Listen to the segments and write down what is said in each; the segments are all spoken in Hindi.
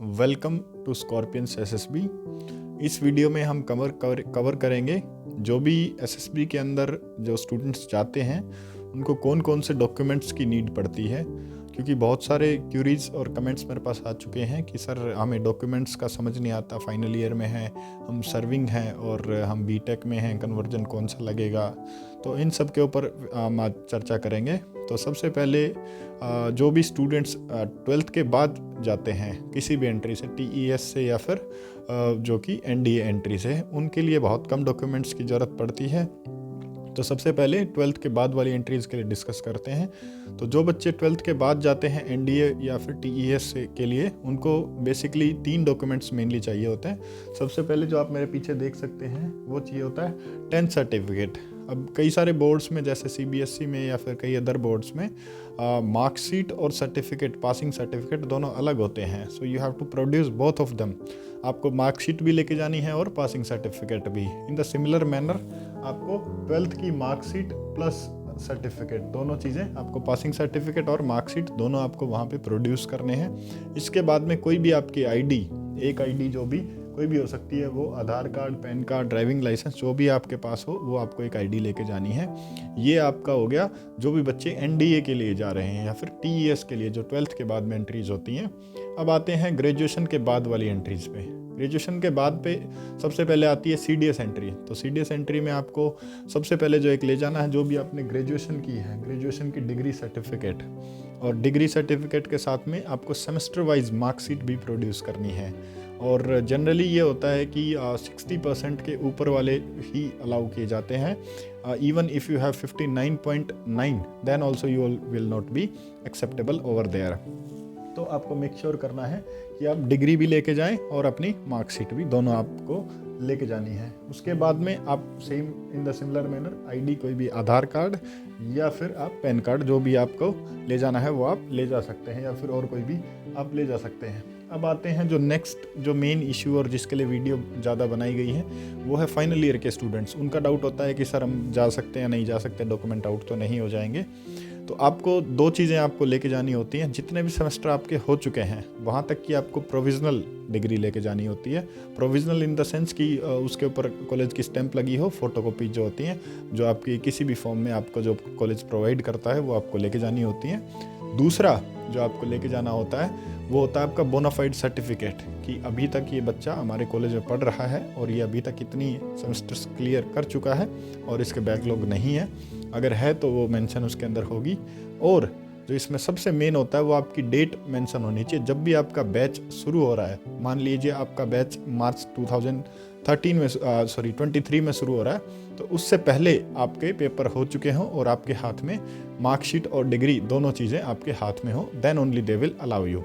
Welcome to Scorpions SSB. इस वीडियो में हम कवर करेंगे जो भी एसएसबी के अंदर जो स्टूडेंट्स जाते हैं उनको कौन कौन से डॉक्यूमेंट्स की नीड पड़ती है, क्योंकि बहुत सारे क्यूरीज और कमेंट्स मेरे पास आ चुके हैं कि सर हमें डॉक्यूमेंट्स का समझ नहीं आता, फाइनल ईयर में हैं, हम सर्विंग हैं और हम बीटेक में हैं, कन्वर्जन कौन सा लगेगा। तो इन सब के ऊपर हम आज चर्चा करेंगे। तो सबसे पहले जो भी स्टूडेंट्स 12th के बाद जाते हैं किसी भी एंट्री से, टीईएस से या फिर जो कि एनडीए एंट्री से, उनके लिए बहुत कम डॉक्यूमेंट्स की ज़रूरत पड़ती है। तो सबसे पहले 12th के बाद वाली एंट्रीज़ के लिए डिस्कस करते हैं। तो जो बच्चे 12th के बाद जाते हैं एनडीए या फिर टीईएस के लिए, उनको बेसिकली 3 डॉक्यूमेंट्स मेनली चाहिए होते हैं। सबसे पहले जो आप मेरे पीछे देख सकते हैं वो चाहिए होता है 10th सर्टिफिकेट। अब कई सारे बोर्ड्स में जैसे सीबीएसई में या फिर कई अदर बोर्ड्स में मार्कशीट और सर्टिफिकेट, पासिंग सर्टिफिकेट दोनों अलग होते हैं। So you have to produce both of them. आपको मार्कशीट भी लेके जानी है और पासिंग सर्टिफिकेट भी। इन द सिमिलर मैनर आपको 12th की मार्कशीट प्लस सर्टिफिकेट, दोनों चीज़ें आपको, पासिंग सर्टिफिकेट और मार्कशीट दोनों आपको वहाँ पे प्रोड्यूस करने हैं। इसके बाद में कोई भी आपकी आईडी, एक आईडी जो भी कोई भी हो सकती है, वो Aadhaar card, PAN card, driving licence जो भी आपके पास हो, वो आपको एक आईडी लेके जानी है। ये आपका हो गया जो भी बच्चे एनडीए के लिए जा रहे हैं या फिर टीईएस के लिए, जो 12th के बाद में एंट्रीज होती हैं। अब आते हैं ग्रेजुएशन के बाद वाली एंट्रीज पे। ग्रेजुएशन के बाद पे सबसे पहले आती है सीडीएस एंट्री। तो सीडीएस एंट्री में आपको सबसे पहले जो एक ले जाना है, जो भी आपने ग्रेजुएशन की है, ग्रेजुएशन की डिग्री सर्टिफिकेट, और डिग्री सर्टिफिकेट के साथ में आपको सेमेस्टर वाइज मार्कशीट भी प्रोड्यूस करनी है। और जनरली ये होता है कि 60% के ऊपर वाले ही अलाउ किए जाते हैं। Even if you have 59.9 then also you will not be acceptable over there. तो आपको मेक श्योर करना है कि आप डिग्री भी लेके जाएं और अपनी मार्कशीट भी, दोनों आपको लेके जानी है। उसके बाद में आप same in the similar manner ID, कोई भी आधार कार्ड या फिर आप पैन कार्ड, जो भी आपको ले जाना है वो आप ले जा सकते हैं, या फिर और कोई भी आप ले जा सकते हैं। अब आते हैं जो नेक्स्ट, जो मेन इशू और जिसके लिए वीडियो ज़्यादा बनाई गई है, वो है फाइनल ईयर के स्टूडेंट्स। उनका डाउट होता है कि सर हम जा सकते हैं या नहीं जा सकते, डॉक्यूमेंट आउट तो नहीं हो जाएंगे। तो आपको 2 चीज़ें आपको लेके जानी होती हैं। जितने भी सेमेस्टर आपके हो चुके हैं वहाँ तक की आपको प्रोविज़नल डिग्री लेके जानी होती है। प्रोविज़नल इन द सेंस कि उसके ऊपर कॉलेज की स्टैंप लगी हो, फोटोकॉपी जो होती हैं, जो आपकी किसी भी फॉर्म में आपको जो कॉलेज प्रोवाइड करता है, वो आपको लेके जानी होती हैं। दूसरा जो आपको लेके जाना होता है वो होता है आपका बोनाफाइड सर्टिफिकेट, कि अभी तक ये बच्चा हमारे कॉलेज में पढ़ रहा है और ये अभी तक इतनी सेमेस्टर्स क्लियर कर चुका है और इसके बैकलॉग नहीं है। अगर है तो वो मेंशन उसके अंदर होगी। और जो इसमें सबसे मेन होता है वो आपकी डेट मेंशन होनी चाहिए। जब भी आपका बैच शुरू हो रहा है, मान लीजिए आपका बैच मार्च 2023 में शुरू हो रहा है, तो उससे पहले आपके पेपर हो चुके हों और आपके हाथ में मार्कशीट और डिग्री दोनों चीज़ें आपके हाथ में हो, then only they will allow you.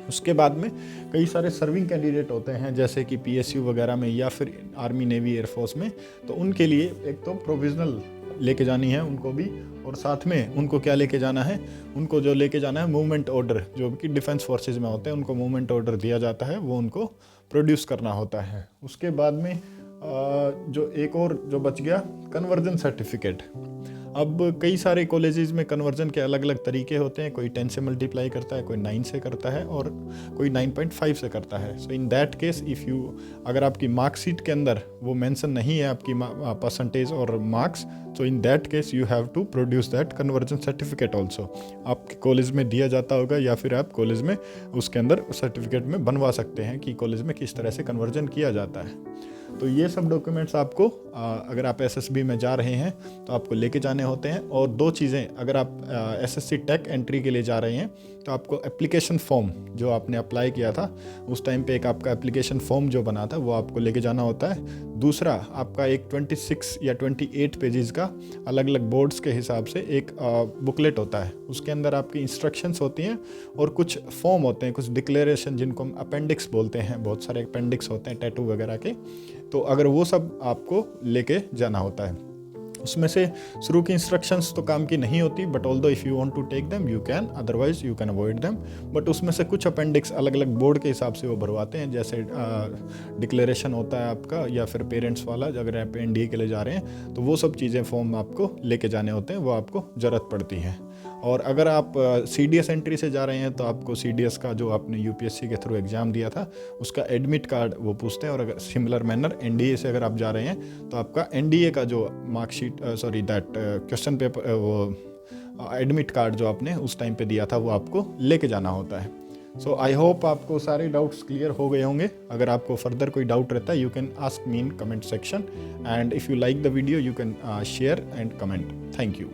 उसके बाद में कई सारे सर्विंग कैंडिडेट होते हैं, जैसे कि पीएसयू वगैरह में या फिर आर्मी, नेवी, एयरफोर्स में। तो उनके लिए एक तो प्रोविज़नल लेके जानी है उनको भी, और साथ में उनको क्या लेके जाना है, उनको जो लेके जाना है मूवमेंट ऑर्डर, जो कि डिफेंस फोर्सेज में होते हैं, उनको मूवमेंट ऑर्डर दिया जाता है, वो उनको प्रोड्यूस करना होता है। उसके बाद में जो एक और जो बच गया, कन्वर्जन सर्टिफिकेट। अब कई सारे कॉलेजेस में कन्वर्जन के अलग अलग तरीके होते हैं। कोई 10 से मल्टीप्लाई करता है, कोई 9 से करता है और कोई 9.5 से करता है। So in that case if you, अगर आपकी मार्कशीट के अंदर वो मेंशन नहीं है आपकी परसेंटेज और marks, so in that case you have to produce that conversion certificate also. आपके कॉलेज में दिया जाता होगा या फिर आप कॉलेज में उसके अंदर सर्टिफिकेट में बनवा सकते हैं कि कॉलेज में किस तरह से कन्वर्जन किया जाता है। तो ये सब डॉक्यूमेंट्स आपको अगर आप एसएसबी में जा रहे हैं तो आपको लेके जाने होते हैं। और 2 चीज़ें, अगर आप एसएससी टेक एंट्री के लिए जा रहे हैं तो आपको एप्लीकेशन फॉर्म जो आपने अप्लाई किया था उस टाइम पे, एक आपका एप्लीकेशन फॉर्म जो बना था वो आपको लेके जाना होता है। दूसरा आपका एक 26 या 28 पेजेस का अलग अलग बोर्ड्स के हिसाब से एक बुकलेट होता है। उसके अंदर आपकी इंस्ट्रक्शंस होती हैं और कुछ फॉर्म होते हैं, कुछ डिक्लेरेशन, जिनको हम अपेंडिक्स बोलते हैं। बहुत सारे अपेंडिक्स होते हैं टैटू वगैरह के। तो अगर वो सब आपको लेके जाना होता है। उसमें से शुरू की इंस्ट्रक्शंस तो काम की नहीं होती, but although if you want to take them you can, otherwise you can avoid them. But उसमें से कुछ अपेंडिक्स अलग अलग बोर्ड के हिसाब से वो भरवाते हैं। जैसे डिक्लेरेशन होता है आपका, या फिर पेरेंट्स वाला, अगर आप एनडीए के लिए जा रहे हैं तो वो सब चीज़ें फॉर्म आपको लेके जाने होते हैं, वो आपको ज़रूरत पड़ती है। और अगर आप CDS एंट्री से जा रहे हैं तो आपको CDS का जो आपने UPSC के थ्रू एग्ज़ाम दिया था उसका एडमिट कार्ड वो पूछते हैं। और अगर सिमिलर मैनर NDA से अगर आप जा रहे हैं तो आपका NDA का जो मार्कशीट दैट क्वेश्चन पेपर वो एडमिट कार्ड जो आपने उस टाइम पे दिया था वो आपको लेके जाना होता है। सो आई होप आपको सारे डाउट्स क्लियर हो गए होंगे। अगर आपको फर्दर कोई डाउट रहता है you can ask me in comment section, and if you like the video you can share and comment. Thank you.